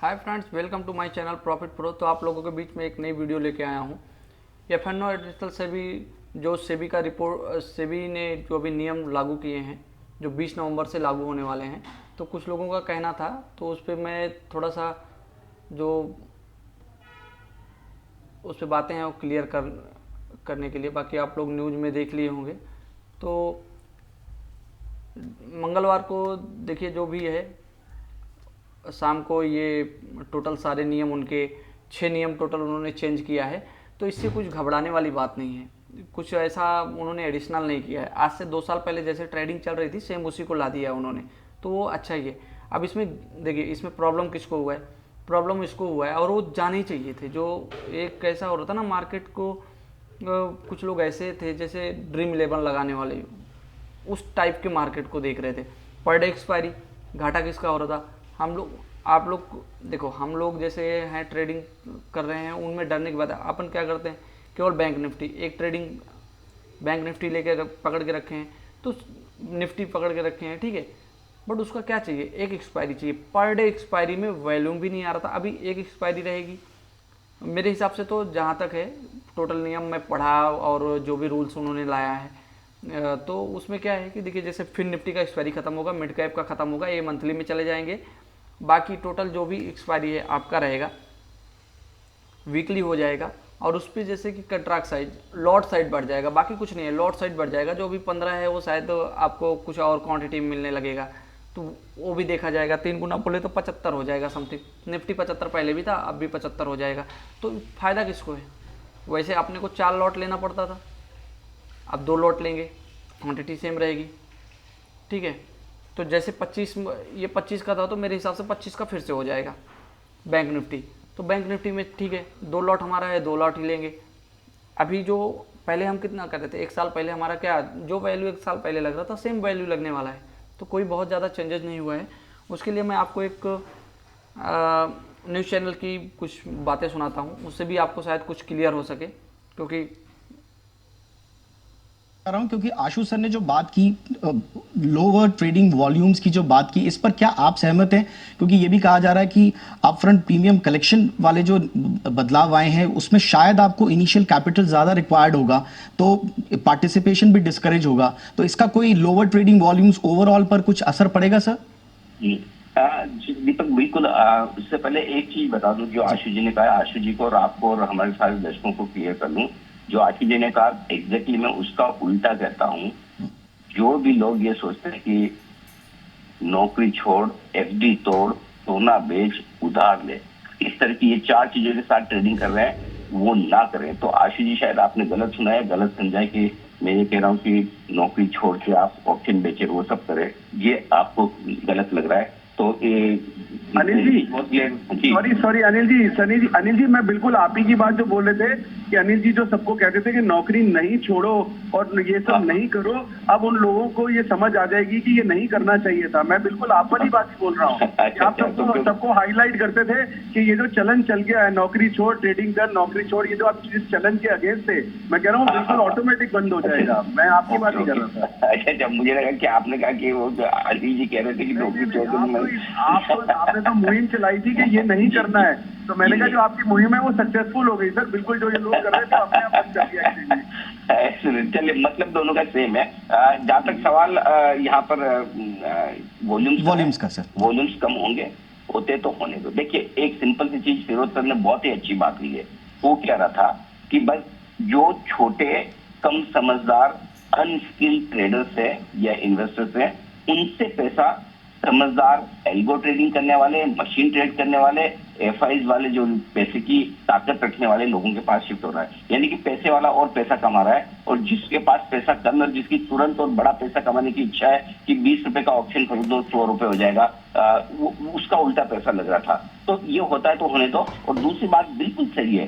Hi friends, welcome to my channel profit pro. तो आप लोगों के बीच में एक नई वीडियो लेके आया हूँ। एफएनओ एडिशनल सेबी जो सेबी का रिपोर्ट सेबी ने जो अभी नियम लागू किए हैं, जो 20 नवंबर से लागू होने वाले हैं, तो कुछ लोगों का कहना था, तो उस पर मैं थोड़ा सा जो उस पर बातें हैं वो क्लियर करने के लिए, बाकी आप लोग न्यूज़ में देख लिए होंगे। तो मंगलवार को देखिए, जो भी है शाम को ये टोटल सारे नियम उनके 6 नियम टोटल उन्होंने चेंज किया है। तो इससे कुछ घबराने वाली बात नहीं है, कुछ ऐसा उन्होंने एडिशनल नहीं किया है। आज से 2 साल पहले जैसे ट्रेडिंग चल रही थी, सेम उसी को ला दिया है उन्होंने, तो वो अच्छा ही है। अब इसमें देखिए, इसमें प्रॉब्लम किसको हुआ है? प्रॉब्लम इसको हुआ है, और वो जाने ही चाहिए थे। जो एक कैसा हो रहा था ना मार्केट को, कुछ लोग ऐसे थे जैसे ड्रीम 11 लगाने वाले, उस टाइप के मार्केट को देख रहे थे। पर डे एक्सपायरी, घाटा किसका हो रहा था? हम लोग, आप लोग देखो, हम लोग जैसे हैं ट्रेडिंग कर रहे हैं, उनमें डरने की बात है। अपन क्या करते हैं, केवल बैंक निफ्टी, एक ट्रेडिंग बैंक निफ्टी लेके पकड़ के रखे हैं, तो निफ्टी पकड़ के रखे हैं, ठीक है। बट उसका क्या चाहिए? एक एक्सपायरी चाहिए। पर डे एक्सपायरी में वॉल्यूम भी नहीं आ रहा था, अभी एक एक्सपायरी रहेगी मेरे हिसाब से। तो जहाँ तक है टोटल नियम में पढ़ा और जो भी रूल्स उन्होंने लाया है, तो उसमें क्या है कि देखिए, जैसे फिर निफ्टी का एक्सपायरी खत्म होगा, मिड कैप का खत्म होगा, ये मंथली में चले जाएंगे। बाकी टोटल जो भी एक्सपायरी है आपका रहेगा, वीकली हो जाएगा। और उस पर जैसे कि कंट्रैक्ट साइज, लॉट साइड बढ़ जाएगा, बाकी कुछ नहीं है, लॉट साइड बढ़ जाएगा। जो भी 15 है वो शायद आपको कुछ और क्वांटिटी में मिलने लगेगा, तो वो भी देखा जाएगा। 3 गुना बोले तो 75 हो जाएगा समथिंग। निफ्टी 75 पहले भी था, अब भी 75 हो जाएगा। तो फ़ायदा किसको है? वैसे अपने को 4 लॉट लेना पड़ता था, अब 2 लॉट लेंगे, क्वांटिटी सेम रहेगी, ठीक है। तो जैसे 25, ये 25 का था, तो मेरे हिसाब से 25 का फिर से हो जाएगा बैंक निफ्टी। तो बैंक निफ्टी में ठीक है, 2 लॉट हमारा है, 2 लॉट ही लेंगे। अभी जो पहले हम कितना कर रहे थे, 1 साल पहले हमारा क्या, जो वैल्यू 1 साल पहले लग रहा था, सेम वैल्यू लगने वाला है। तो कोई बहुत ज़्यादा चेंजेस नहीं हुआ है। उसके लिए मैं आपको एक न्यूज़ चैनल की कुछ बातें सुनाता हूँ, उससे भी आपको शायद कुछ क्लियर हो सके। क्योंकि रहा हूं क्योंकि आशु सर ने जो बात की, लोअर ट्रेडिंग वॉल्यूम्स की जो बात की, इस पर क्या आप सहमत हैं? क्योंकि ये भी कहा जा रहा है कि अपफ्रंट प्रीमियम कलेक्शन वाले जो बदलाव आए हैं, उसमें शायद आपको इनिशियल कैपिटल ज्यादा रिक्वायर्ड होगा, तो पार्टिसिपेशन भी डिस्करेज होगा। तो इसका कोई लोअर ट्रेडिंग वॉल्यूम्स ओवरऑल पर कुछ असर पड़ेगा सर? दीपक, बिल्कुल। उससे पहले एक चीज बता दूं, जो आशु जी ने कहा, आशु जी को और आपको और हमारे सारे दर्शकों को क्लियर कर लूं। जो आशु जी ने कहा एग्जैक्टली मैं उसका उल्टा कहता हूं। जो भी लोग ये सोचते हैं कि नौकरी छोड़, एफडी तोड़, सोना बेच, उधार ले, इस तरह की ये 4 चीजों के साथ ट्रेडिंग कर रहे हैं, वो ना करें। तो आशु जी शायद आपने गलत सुना है, गलत समझा है कि मैं ये कह रहा हूँ कि नौकरी छोड़ के आप ऑप्शन बेचे, वो सब करें, ये आपको गलत लग रहा है। तो अनिल जी, सॉरी अनिल जी, सनी जी, अनिल जी, मैं बिल्कुल आप ही की बात जो बोल रहे थे कि अनिल जी जो सबको कहते थे कि नौकरी नहीं छोड़ो और ये सब नहीं करो, अब उन लोगों को ये समझ आ जाएगी कि ये नहीं करना चाहिए था। मैं बिल्कुल आप वाली बात ही बोल रहा हूँ कि आप सबको हाईलाइट करते थे कि ये जो चलन चल गया है, नौकरी छोड़ ट्रेडिंग कर, नौकरी छोड़, ये जो आप जिस चलन के अगेंस्ट थे, मैं कह रहा हूँ बिल्कुल ऑटोमेटिक बंद हो जाएगा। मैं आपकी बात ही कर रहा था। अच्छा, जब मुझे लगा कि आपने कहा कि वो अनिल जी कह रहे थे कि नौकरी छोड़, आपने तो मुहिम चलाई थी कि ये नहीं करना है, तो मैंने कहा जो आपकी मुहिम है वो सक्सेसफुल हो गई सर। बिल्कुल जो ये लोग कर रहे थे अपने आप बंद कर दिया। चलिए, मतलब दोनों का सेम है। जहाँ तक सवाल यहाँ पर वॉल्यूम्स का सर, वॉल्यूम्स कम होंगे, होते तो होने दो। देखिए, एक सिंपल सी चीज फिरोज सर ने बहुत ही अच्छी बात की है। वो कह रहा था कि बस जो छोटे, कम समझदार, अनस्किल्ड ट्रेडर्स है या इन्वेस्टर्स है, उनसे पैसा समझदार एल्गो ट्रेडिंग करने वाले, मशीन ट्रेड करने वाले, एफआईज वाले, जो पैसे की ताकत रखने वाले लोगों के पास शिफ्ट हो रहा है। यानी कि पैसे वाला और पैसा कमा रहा है, और जिसके पास पैसा कम है और जिसकी तुरंत और बड़ा पैसा कमाने की इच्छा है कि 20 रुपए का ऑप्शन खरीदो 100 रुपए हो जाएगा, उसका उल्टा पैसा लग रहा था। तो ये होता है तो होने दो। और दूसरी बात बिल्कुल सही है,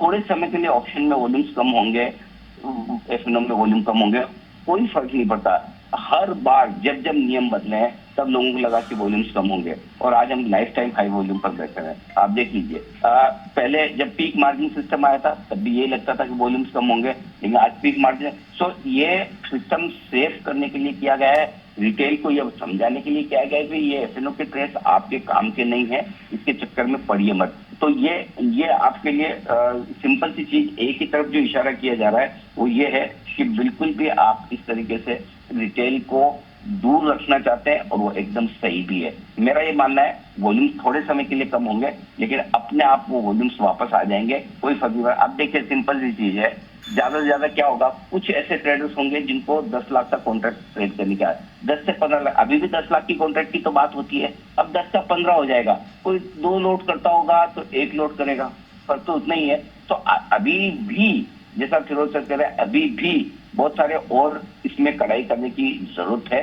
थोड़े समय के लिए ऑप्शन में वॉल्यूम्स कम होंगे, एफएनओ में वॉल्यूम कम होंगे, कोई फर्क नहीं पड़ता। हर बार जब जब नियम बदले हैं, तब लोगों को लगा कि वॉल्यूम्स कम होंगे, और आज हम लाइफ टाइम हाई वॉल्यूम पर बैठे हैं। आप देख लीजिए, पहले जब पीक मार्जिन सिस्टम आया था, तब भी यही लगता था कि वॉल्यूम्स कम होंगे, लेकिन आज पीक मार्जिन। सो ये सिस्टम सेफ करने के लिए किया गया है, रिटेल को ये समझाने के लिए क्या गया कि ये एफएनओ के ट्रेड्स आपके काम के नहीं है, इसके चक्कर में पड़िए मत। तो ये आपके लिए सिंपल सी चीज, एक ही तरफ जो इशारा किया जा रहा है वो ये है कि बिल्कुल भी आप इस तरीके से रिटेल को दूर रखना चाहते हैं, और वो एकदम सही भी है। मेरा ये मानना है वॉल्यूम्स थोड़े समय के लिए कम होंगे, लेकिन अपने आप वो वॉल्यूम्स वापस आ जाएंगे, कोई फर्क नहीं पड़ेगा। अब देखिए सिंपल सी चीज है, ज्यादा से ज्यादा क्या होगा, कुछ ऐसे ट्रेडर्स होंगे जिनको 10 लाख का कॉन्ट्रैक्ट ट्रेड करने का है, 10 से 15 लाख, अभी भी 10 लाख की कॉन्ट्रैक्ट की तो बात होती है, अब 10 का 15 हो जाएगा। कोई 2 लोड करता होगा तो 1 लोड करेगा, फर्क तो उतना ही है। तो अभी भी जैसा फिरोज सर कह रहे हैं, अभी भी बहुत सारे और इसमें कड़ाई करने की जरूरत है,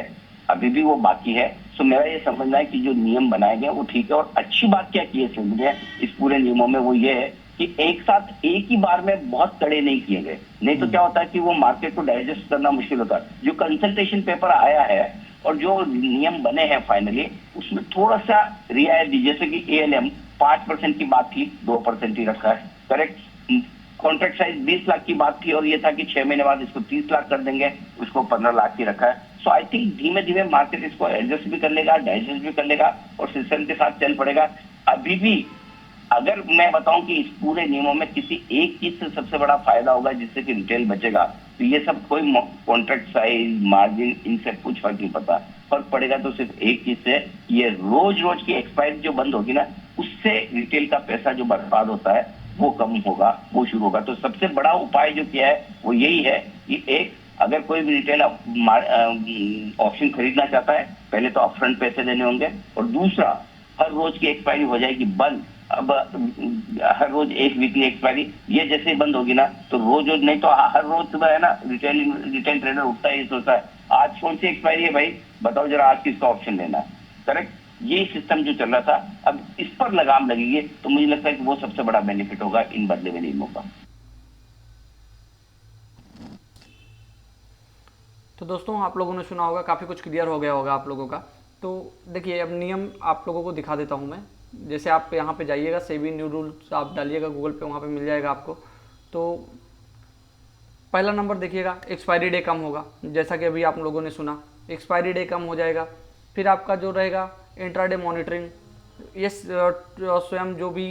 अभी भी वो बाकी है। सो मेरा ये समझना है कि जो नियम बनाए गए वो ठीक है। और अच्छी बात क्या की है सिंध ने इस पूरे नियमों में, वो ये है कि एक साथ एक ही बार में बहुत कड़े नहीं किए गए, नहीं तो क्या होता है कि वो मार्केट को डाइजेस्ट करना मुश्किल होता है। जो कंसल्टेशन पेपर आया है और जो नियम बने हैं फाइनली, उसमें थोड़ा सा रियायत दी, जैसे कि एएलएम 5% की बात थी, 2% ही रखा है, करेक्ट। कॉन्ट्रैक्ट साइज 20 लाख की बात थी और ये था कि 6 महीने बाद इसको 30 लाख कर देंगे, उसको 15 लाख की रखा है। सो आई थिंक धीमे धीमे मार्केट इसको एडजस्ट भी कर लेगा, डाइजेस्ट भी कर लेगा और सिस्टम के साथ चल पड़ेगा। अभी भी अगर मैं बताऊं कि इस पूरे नियमों में किसी एक चीज से सबसे बड़ा फायदा होगा जिससे कि रिटेल बचेगा, तो ये सब कोई कॉन्ट्रैक्ट साइज, मार्जिन, इनसे कुछ फर्क नहीं पड़ता। फर्क पड़ेगा तो सिर्फ एक चीज से, ये रोज रोज की एक्सपायरी जो बंद होगी ना, उससे रिटेल का पैसा जो बर्बाद होता है वो कम होगा, वो शुरू होगा। तो सबसे बड़ा उपाय जो किया है वो यही है कि एक, अगर कोई भी रिटेल ऑप्शन खरीदना चाहता है, पहले तो अपफ्रंट पैसे देने होंगे, और दूसरा हर रोज की एक्सपायरी हो जाएगी बंद। अब हर रोज एक वीकली एक्सपायरी, ये जैसे ही बंद होगी ना, तो रोज नहीं तो हर रोज सुबह है ना, रिटेल ट्रेडर उठता है, ये सोचता है आज कौन सी एक्सपायरी है भाई, बताओ जरा आज किसका ऑप्शन लेना है, करेक्ट। ये सिस्टम जो चल रहा था, अब इस पर लगाम लगेगी, तो मुझे लगता है कि वो सबसे बड़ा बेनिफिट होगा इन बदले हुए नियमों का। तो दोस्तों आप लोगों ने सुना होगा, काफ़ी कुछ क्लियर हो गया होगा आप लोगों का। तो देखिए अब नियम आप लोगों को दिखा देता हूँ मैं। जैसे आप यहाँ पे जाइएगा, सेबी न्यू रूल्स आप डालिएगा गूगल पे, वहाँ पे मिल जाएगा आपको। तो पहला नंबर देखिएगा, एक्सपायरी डे कम होगा, जैसा कि अभी आप लोगों ने सुना, एक्सपायरी डे कम हो जाएगा। फिर आपका जो रहेगा इंट्राडे मॉनिटरिंग, ये स्वयं जो भी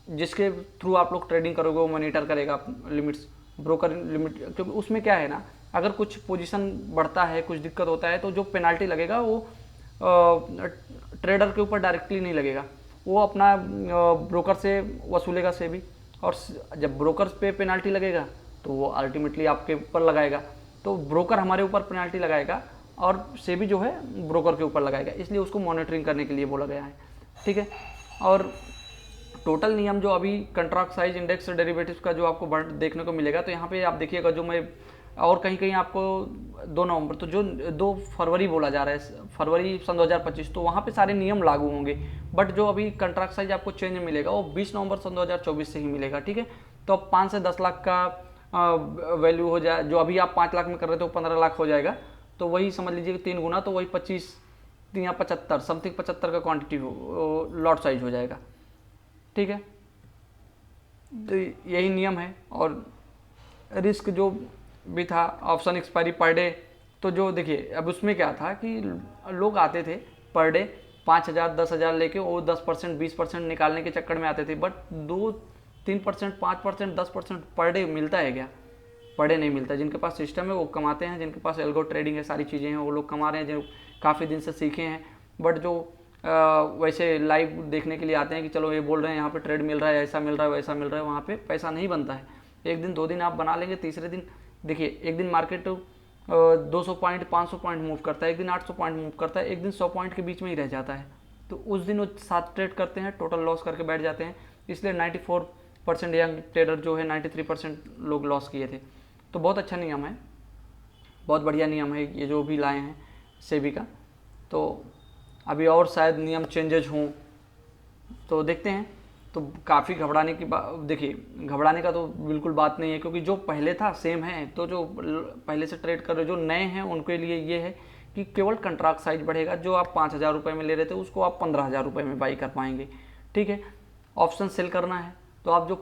जिसके थ्रू आप लोग ट्रेडिंग करोगे वो मॉनिटर करेगा लिमिट्स, ब्रोकर लिमिट, क्योंकि उसमें क्या है ना, अगर कुछ पोजीशन बढ़ता है, कुछ दिक्कत होता है, तो जो पेनाल्टी लगेगा वो ट्रेडर के ऊपर डायरेक्टली नहीं लगेगा, वो अपना ब्रोकर से वसूलेगा सेबी, और जब ब्रोकर पे पेनाल्टी लगेगा तो वो अल्टीमेटली आपके ऊपर लगाएगा। तो ब्रोकर हमारे ऊपर पेनाल्टी लगाएगा और सेबी जो है ब्रोकर के ऊपर लगाएगा, इसलिए उसको मॉनिटरिंग करने के लिए बोला गया है, ठीक है। और टोटल नियम जो अभी कंट्रैक्ट साइज इंडेक्स डेरिवेटिव्स का जो आपको देखने को मिलेगा, तो यहाँ पे आप देखिएगा, जो मैं और कहीं कहीं आपको 2 नवंबर, तो जो 2 फरवरी बोला जा रहा है, फरवरी सन 2025, तो वहाँ पे सारे नियम लागू होंगे। बट जो अभी कंट्रैक्ट साइज आपको चेंज मिलेगा वो 20 नवंबर सन 2024 से ही मिलेगा, ठीक है। तो अब 5 से 10 लाख का वैल्यू हो जाए, जो अभी आप 5 लाख में कर रहे थे वो 15 लाख हो जाएगा, तो वही समझ लीजिए कि 3 गुना, तो वही 25 या 75 समथिंग 75 का क्वांटिटी लॉट साइज हो जाएगा, ठीक है। तो यही नियम है। और रिस्क जो भी था, ऑप्शन एक्सपायरी पर डे, तो जो देखिए अब उसमें क्या था कि लोग आते थे पर डे 5,000 10,000 लेके, वो 10% 20% निकालने के चक्कर में आते थे। बट 2-3% 5% 10% पर डे मिलता है क्या? पर डे नहीं मिलता। जिनके पास सिस्टम है वो कमाते हैं, जिनके पास एल्गो ट्रेडिंग है, सारी चीज़ें हैं, वो लोग कमा रहे हैं, जो काफ़ी दिन से सीखे हैं। बट जो वैसे लाइव देखने के लिए आते हैं कि चलो ये बोल रहे हैं यहाँ पे ट्रेड मिल रहा है, ऐसा मिल रहा है, वैसा मिल रहा है, वहाँ पे पैसा नहीं बनता है। 1 दिन 2 दिन आप बना लेंगे, तीसरे दिन देखिए, एक दिन मार्केट 200 पॉइंट 500 पॉइंट मूव करता है, एक दिन 800 पॉइंट मूव करता है, एक दिन 100 पॉइंट के बीच में ही रह जाता है। तो उस दिन वो 7 ट्रेड करते हैं, टोटल लॉस करके बैठ जाते हैं। इसलिए 94% यंग ट्रेडर जो है 93% लोग लॉस किए थे। तो बहुत अच्छा नियम है, बहुत बढ़िया नियम है ये जो भी लाए हैं सेबी का। तो अभी और शायद नियम चेंजेज हों तो देखते हैं। तो काफ़ी घबराने की बात, देखिए घबराने का तो बिल्कुल बात नहीं है, क्योंकि जो पहले था सेम है। तो जो पहले से ट्रेड कर रहे, जो नए हैं, उनके लिए ये है कि केवल कंट्रैक्ट साइज बढ़ेगा। जो आप 5,000 रुपये में ले रहे थे उसको आप 15,000 रुपये में बाई कर पाएंगे, ठीक है। ऑप्शन सेल करना है तो आप जो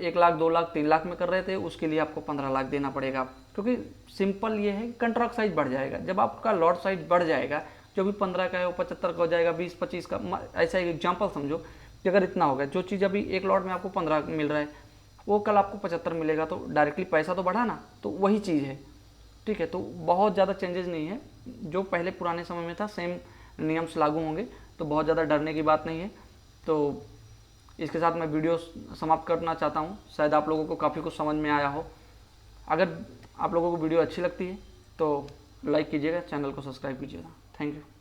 1 लाख 2 लाख 3 लाख में कर रहे थे उसके लिए आपको 15 लाख देना पड़ेगा, क्योंकि सिंपल ये है, कंट्रैक्ट साइज बढ़ जाएगा। जब आपका लॉट साइज बढ़ जाएगा, जो भी 15 का है वो 75 का हो जाएगा, 20-25 का, ऐसा एक एग्जाम्पल समझो कि अगर इतना हो गया, जो चीज़ अभी एक लॉट में आपको 15 मिल रहा है वो कल आपको 75 मिलेगा, तो डायरेक्टली पैसा तो बढ़ा ना, तो वही चीज़ है। ठीक है, तो बहुत ज़्यादा चेंजेस नहीं है, जो पहले पुराने समय में था सेम नियम्स लागू होंगे, तो बहुत ज़्यादा डरने की बात नहीं है। तो इसके साथ मैं वीडियो समाप्त करना चाहता हूँ। शायद आप लोगों को काफ़ी कुछ समझ में आया हो। अगर आप लोगों को वीडियो अच्छी लगती है तो लाइक कीजिएगा, चैनल को सब्सक्राइब कीजिएगा। Thank you.